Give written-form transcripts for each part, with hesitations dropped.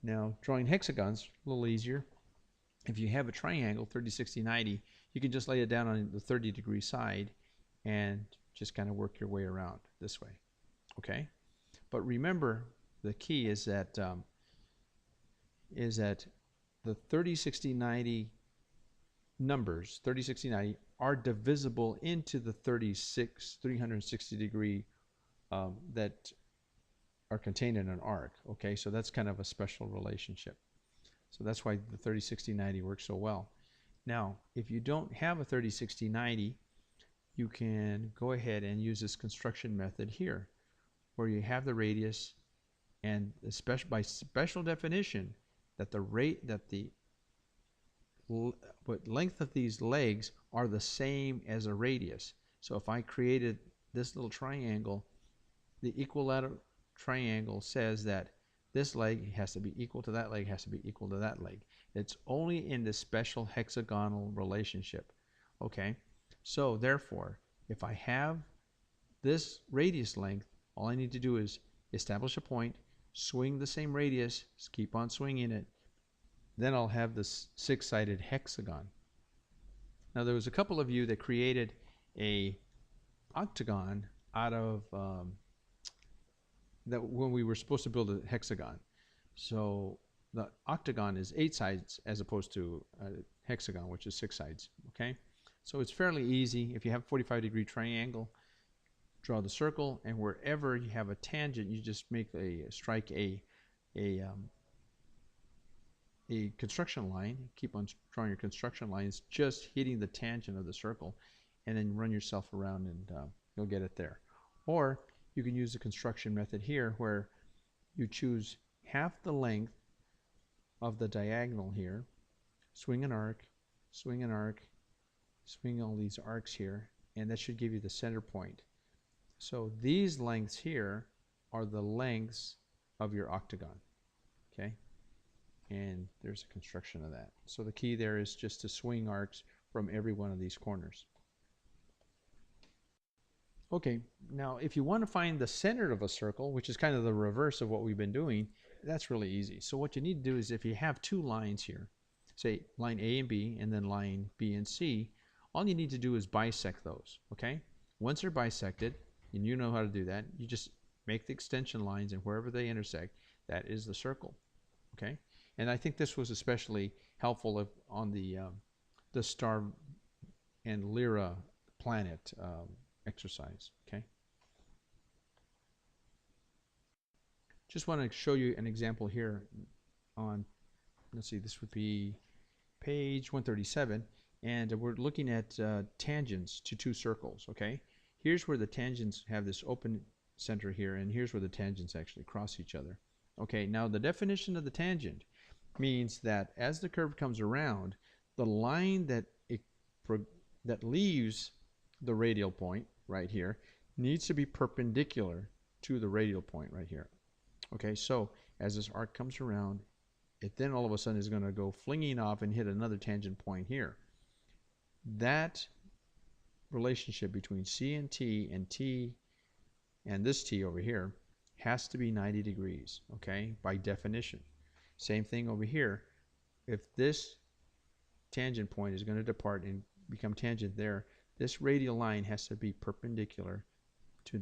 Now, drawing hexagons, a little easier. If you have a triangle, 30, 60, 90, you can just lay it down on the 30-degree side and just kind of work your way around this way. Okay? But remember, the key is that the 30, 60, 90 numbers, 30, 60, 90, are divisible into the 360 degree that are contained in an arc. Okay, so that's kind of a special relationship. So that's why the 30, 60, 90 works so well. Now, if you don't have a 30, 60, 90, you can go ahead and use this construction method here, where you have the radius, and by special definition, that the length of these legs are the same as a radius. So if I created this little triangle, the equilateral triangle says that this leg has to be equal to that leg, has to be equal to that leg. It's only in this special hexagonal relationship. Okay, so therefore, if I have this radius length, all I need to do is establish a point, swing the same radius, keep on swinging it, then I'll have this six-sided hexagon. Now, there was a couple of you that created a octagon out of that when we were supposed to build a hexagon. So the octagon is 8 sides as opposed to a hexagon, which is 6 sides. Okay, so it's fairly easy. If you have a 45-degree triangle, draw the circle, and wherever you have a tangent, you just make strike a construction line. Keep on drawing your construction lines, just hitting the tangent of the circle, and then run yourself around, and you'll get it there. Or you can use the construction method here, where you choose half the length of the diagonal here, swing an arc, swing an arc, swing all these arcs here, and that should give you the center point. So these lengths here are the lengths of your octagon. Okay, and there's a construction of that. So the key there is just to swing arcs from every one of these corners. Okay, now if you want to find the center of a circle, which is kind of the reverse of what we've been doing, that's really easy. So what you need to do is, if you have two lines here, say line A and B, and then line B and C, all you need to do is bisect those. Okay, once they're bisected, and you know how to do that, you just make the extension lines, and wherever they intersect, that is the circle. Okay, and I think this was especially helpful on the star and Lyra planet exercise. Okay, just want to show you an example here on, let's see, this would be page 137, and we're looking at tangents to two circles. Okay, here's where the tangents have this open center here, and here's where the tangents actually cross each other. Okay, now the definition of the tangent means that as the curve comes around, the line that leaves the radial point right here needs to be perpendicular to the radial point right here. Okay, so as this arc comes around, it then all of a sudden is going to go flinging off and hit another tangent point here. That relationship between C and T and this T over here has to be 90 degrees, okay, by definition. Same thing over here. If this tangent point is going to depart and become tangent there, this radial line has to be perpendicular to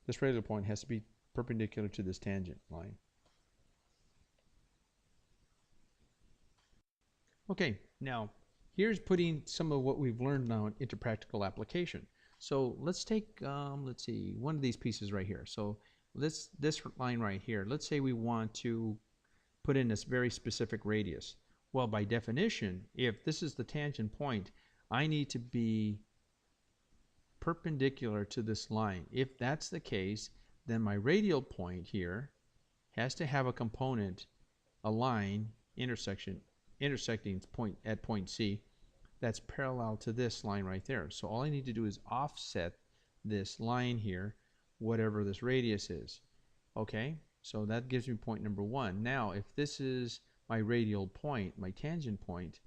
this radial point has to be perpendicular to this tangent line. Okay, now here's putting some of what we've learned now into practical application. So let's take, let's see, one of these pieces right here. So this line right here, let's say we want to put in this very specific radius. Well, by definition, if this is the tangent point, I need to be perpendicular to this line. If that's the case, then my radial point here has to have a component, a line intersecting at point C that's parallel to this line right there. So all I need to do is offset this line here, whatever this radius is. Okay, so that gives me point number 1. Now, if this is my radial point, my tangent point,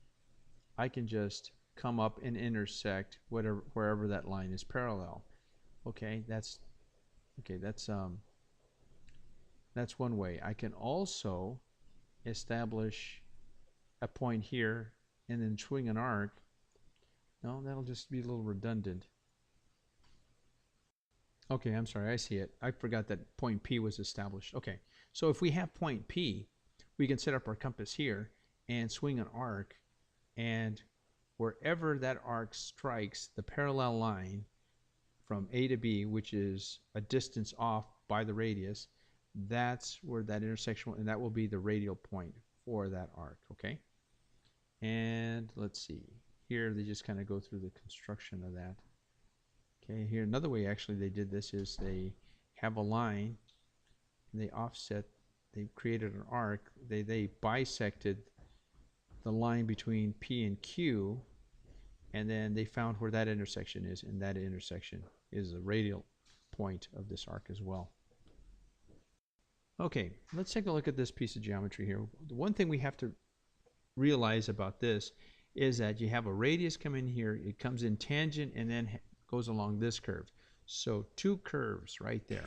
I can just come up and intersect wherever that line is parallel. Okay, that's That's one way. I can also establish a point here and then swing an arc. No, that'll just be a little redundant. Okay, I'm sorry, I see it. I forgot that point P was established. Okay, so if we have point P, we can set up our compass here and swing an arc, and wherever that arc strikes the parallel line from A to B, which is a distance off by the radius, that's where that intersection, and that will be the radial point for that arc, okay? And let's see, here they just kind of go through the construction of that. Okay, here another way actually they did this is they have a line and they offset, they created an arc, they bisected the line between P and Q, and then they found where that intersection is, and that intersection is the radial point of this arc as well. Okay, let's take a look at this piece of geometry here. The one thing we have to realize about this is that you have a radius come in here, it comes in tangent and then goes along this curve. So two curves right there.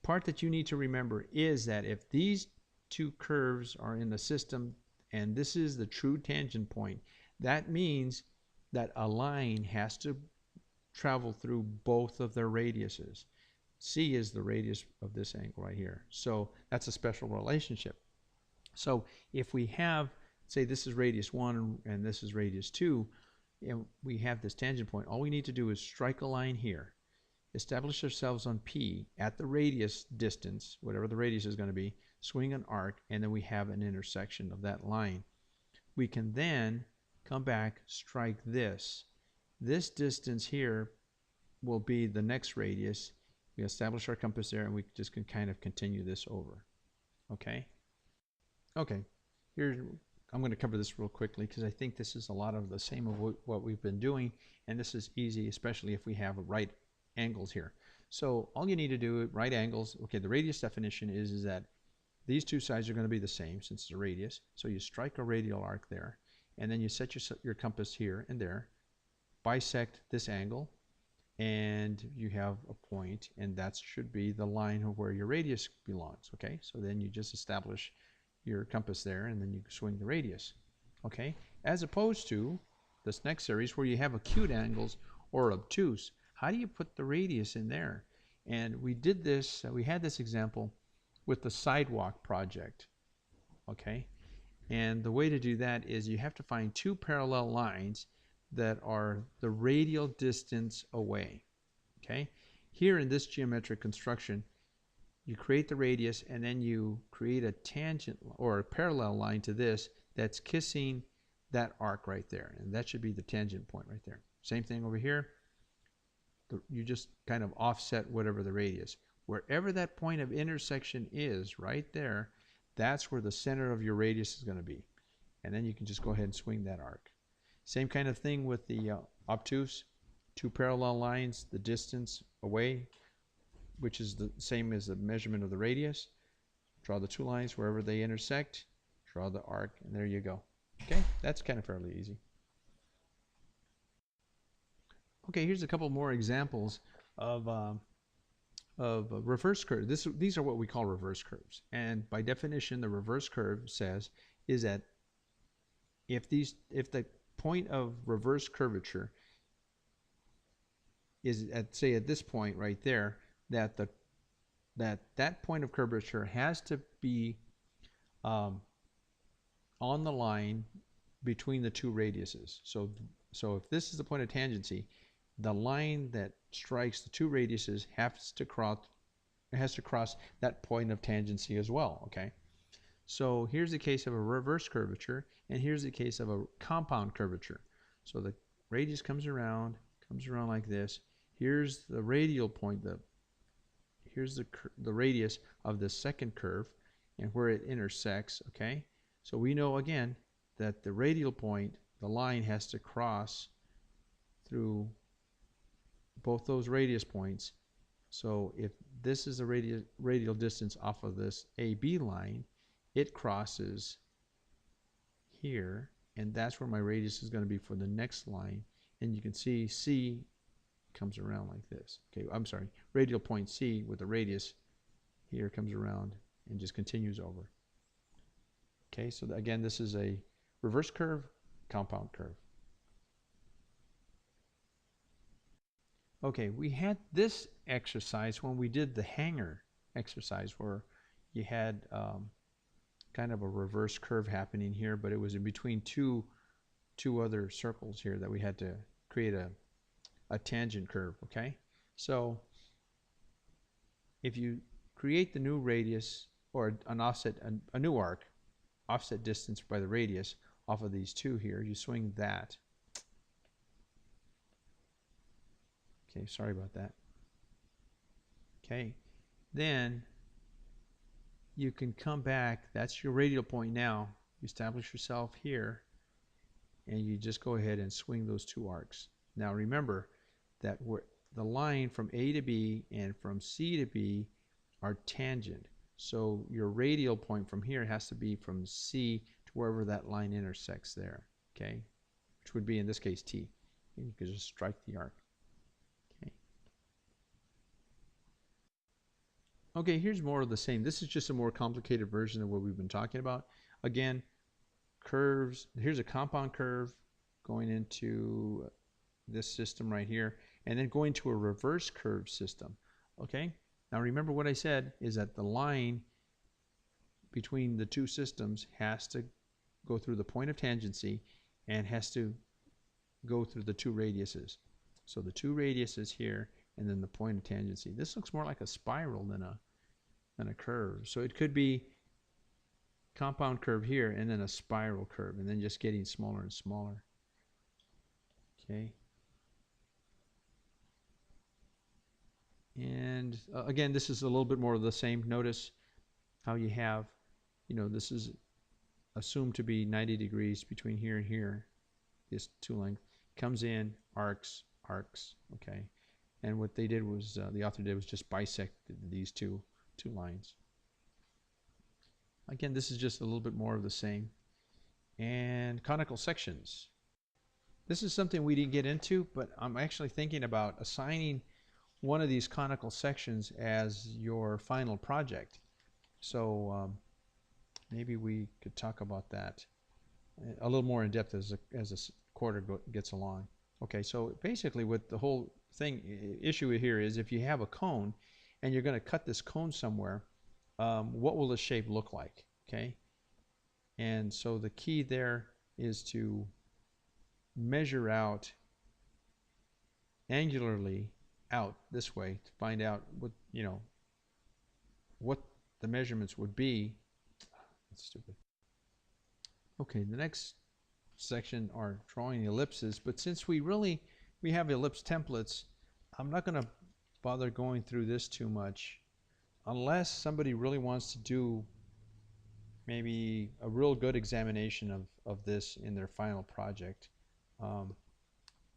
Part that you need to remember is that if these two curves are in the system and this is the true tangent point, that means that a line has to travel through both of their radiuses. C is the radius of this angle right here. So that's a special relationship. So if we have, say this is radius 1 and this is radius 2, and we have this tangent point, all we need to do is strike a line here, establish ourselves on P at the radius distance, whatever the radius is going to be, swing an arc, and then we have an intersection of that line. We can then come back, strike this. This distance here will be the next radius. We establish our compass there, and we just can kind of continue this over. Okay? Okay, here I'm going to cover this real quickly because I think this is a lot of the same of what we've been doing, and this is easy, especially if we have right angles here. So all you need to do, right angles, okay, the radius definition is that these two sides are going to be the same since it's a radius. So you strike a radial arc there, and then you set your compass here and there, bisect this angle, and you have a point, and that should be the line of where your radius belongs, okay? So then you just establish your compass there, and then you swing the radius, okay? As opposed to this next series where you have acute angles or obtuse. How do you put the radius in there? And we did this, we had this example with the sidewalk project, okay? And the way to do that is you have to find two parallel lines that are the radial distance away, okay? Here in this geometric construction, you create the radius and then you create a tangent or a parallel line to this that's kissing that arc right there, and that should be the tangent point right there. Same thing over here. You just kind of offset whatever the radius. Wherever that point of intersection is right there, that's where the center of your radius is going to be, and then you can just go ahead and swing that arc. Same kind of thing with the obtuse. Two parallel lines, the distance away, which is the same as the measurement of the radius. Draw the two lines wherever they intersect, draw the arc, and there you go. Okay, that's kind of fairly easy. Okay, here's a couple more examples of reverse curves. These are what we call reverse curves. And by definition, the reverse curve says is that if the point of reverse curvature is at, say, at this point right there, that point of curvature has to be on the line between the two radiuses. So if this is the point of tangency, the line that strikes the two radiuses has to cross that point of tangency as well, okay? So here's the case of a reverse curvature, and here's the case of a compound curvature. So the radius comes around like this. Here's the radial point, here's the radius of the second curve and where it intersects, okay? So we know again that the radial point, the line has to cross through both those radius points. So if this is the radial distance off of this AB line, it crosses here, and that's where my radius is going to be for the next line. And you can see C comes around like this. Okay, I'm sorry, radial point C with the radius here comes around and just continues over. Okay, so again, this is a reverse curve, compound curve. Okay, we had this exercise when we did the hanger exercise where you had kind of a reverse curve happening here, but it was in between two other circles here that we had to create a tangent curve, okay? So if you create the new radius or an offset, a new arc, offset distance by the radius off of these two here, you swing that. Okay, sorry about that. Okay, then you can come back, that's your radial point now. You establish yourself here, and you just go ahead and swing those two arcs. Now remember that the line from A to B and from C to B are tangent. So your radial point from here has to be from C to wherever that line intersects there, okay? Which would be, in this case, T. And you can just strike the arc. Okay, here's more of the same. This is just a more complicated version of what we've been talking about. Again, curves. Here's a compound curve going into this system right here, and then going to a reverse curve system. Okay, now remember what I said is that the line between the two systems has to go through the point of tangency and has to go through the two radiuses. So the two radiuses here, and then the point of tangency. This looks more like a spiral than a curve. So it could be compound curve here and then a spiral curve, and then just getting smaller and smaller. Okay. And again, this is a little bit more of the same. Notice how you have, this is assumed to be 90 degrees between here and here. This two length comes in, arcs, okay. And what they did was, the author did was just bisect these two lines. Again, this is just a little bit more of the same. And conical sections. This is something we didn't get into, but I'm actually thinking about assigning one of these conical sections as your final project. So maybe we could talk about that a little more in depth as the quarter gets along. Okay, so basically what the whole issue here is, if you have a cone and you're going to cut this cone somewhere, what will the shape look like? Okay, and so the key there is to measure out angularly out this way to find out what the measurements would be. That's stupid. Okay, the next section are drawing ellipses, but since we have ellipse templates, I'm not going to bother going through this too much unless somebody really wants to do maybe a real good examination of this in their final project.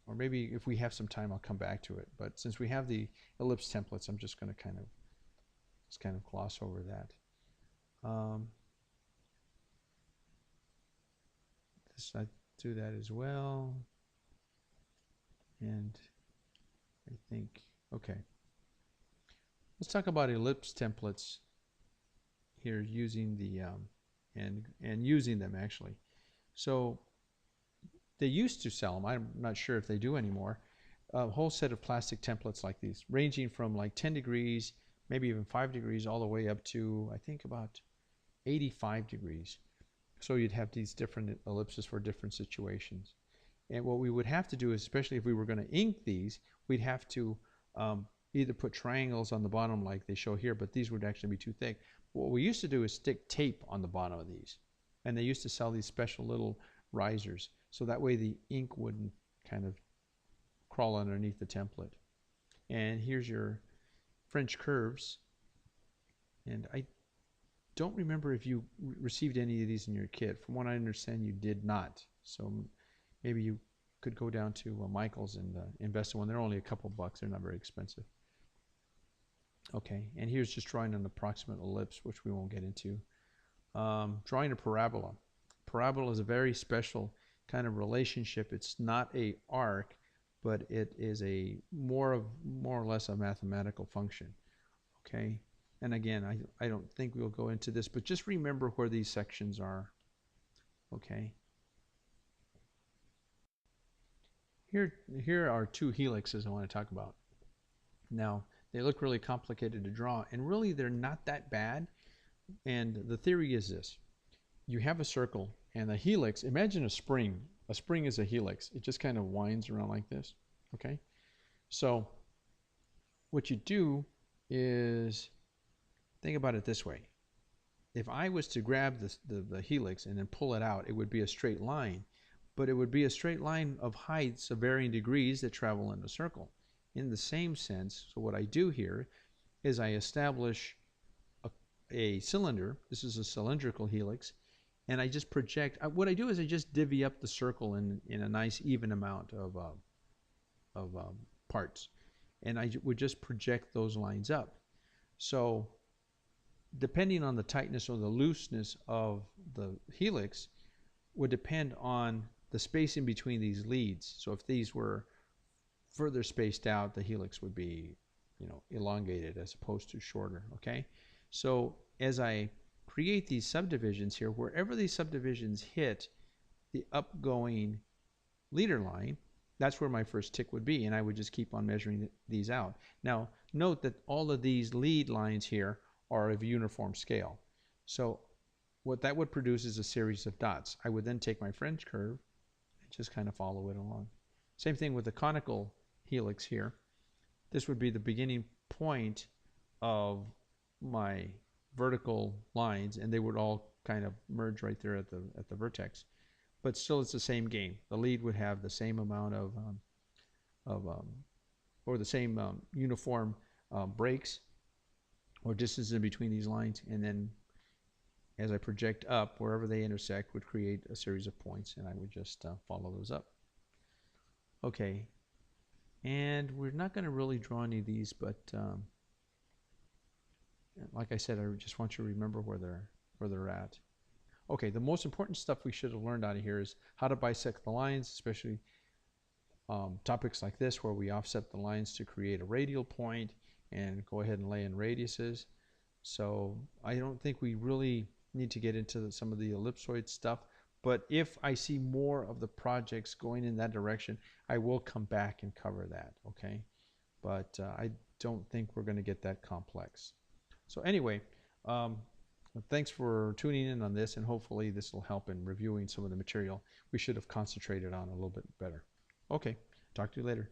Or maybe if we have some time, I'll come back to it. But since we have the ellipse templates, I'm just going to kind of gloss over that. I do that as well. And I think, okay. Let's talk about ellipse templates here, using the and using them actually. So they used to sell them. I'm not sure if they do anymore. A whole set of plastic templates like these, ranging from like 10 degrees, maybe even 5 degrees, all the way up to I think about 85 degrees. So you'd have these different ellipses for different situations. And what we would have to do is, especially if we were going to ink these, we'd have to either put triangles on the bottom like they show here, but these would actually be too thick. What we used to do is stick tape on the bottom of these. And they used to sell these special little risers, so that way the ink wouldn't kind of crawl underneath the template. And here's your French curves. And I don't remember if you received any of these in your kit. From what I understand, you did not. So maybe you could go down to Michael's and invest in one. They're only a couple bucks. They're not very expensive. Okay, and here's just drawing an approximate ellipse, which we won't get into. Drawing a parabola. Parabola is a very special kind of relationship. It's not a arc, but it is a more or less a mathematical function. Okay, And again, I don't think we'll go into this, but just remember where these sections are. Okay. Here are two helixes I want to talk about. Now, they look really complicated to draw, and really they're not that bad. And the theory is this. You have a circle, and a helix, imagine a spring. A spring is a helix. It just kind of winds around like this. Okay? So what you do is, think about it this way. If I was to grab the helix and then pull it out, it would be a straight line. But it would be a straight line of heights of varying degrees that travel in a circle. In the same sense, so what I do here is I establish a cylinder. This is a cylindrical helix. And I just project, what I do is I just divvy up the circle in a nice even amount of parts. And I would just project those lines up. So depending on the tightness or the looseness of the helix would depend on the spacing between these leads. So if these were further spaced out, the helix would be, elongated as opposed to shorter, okay? So as I create these subdivisions here, wherever these subdivisions hit the upgoing leader line, that's where my first tick would be, and I would just keep on measuring these out. Now, note that all of these lead lines here are of uniform scale. So what that would produce is a series of dots. I would then take my French curve and just kind of follow it along. Same thing with the conical helix here. This would be the beginning point of my vertical lines, and they would all kind of merge right there at the vertex. But still, it's the same game. The lead would have the same amount or the same uniform breaks or distance in between these lines, and then as I project up, wherever they intersect would create a series of points, and I would just follow those up. Okay, and we're not going to really draw any of these, but like I said, I just want you to remember where they're at. Okay, the most important stuff we should have learned out of here is how to bisect the lines, especially topics like this where we offset the lines to create a radial point and go ahead and lay in radiuses. So I don't think we really need to get into some of the ellipsoid stuff, but if I see more of the projects going in that direction, I will come back and cover that, okay? But I don't think we're going to get that complex. So anyway, thanks for tuning in on this, and hopefully this will help in reviewing some of the material we should have concentrated on a little bit better. Okay, talk to you later.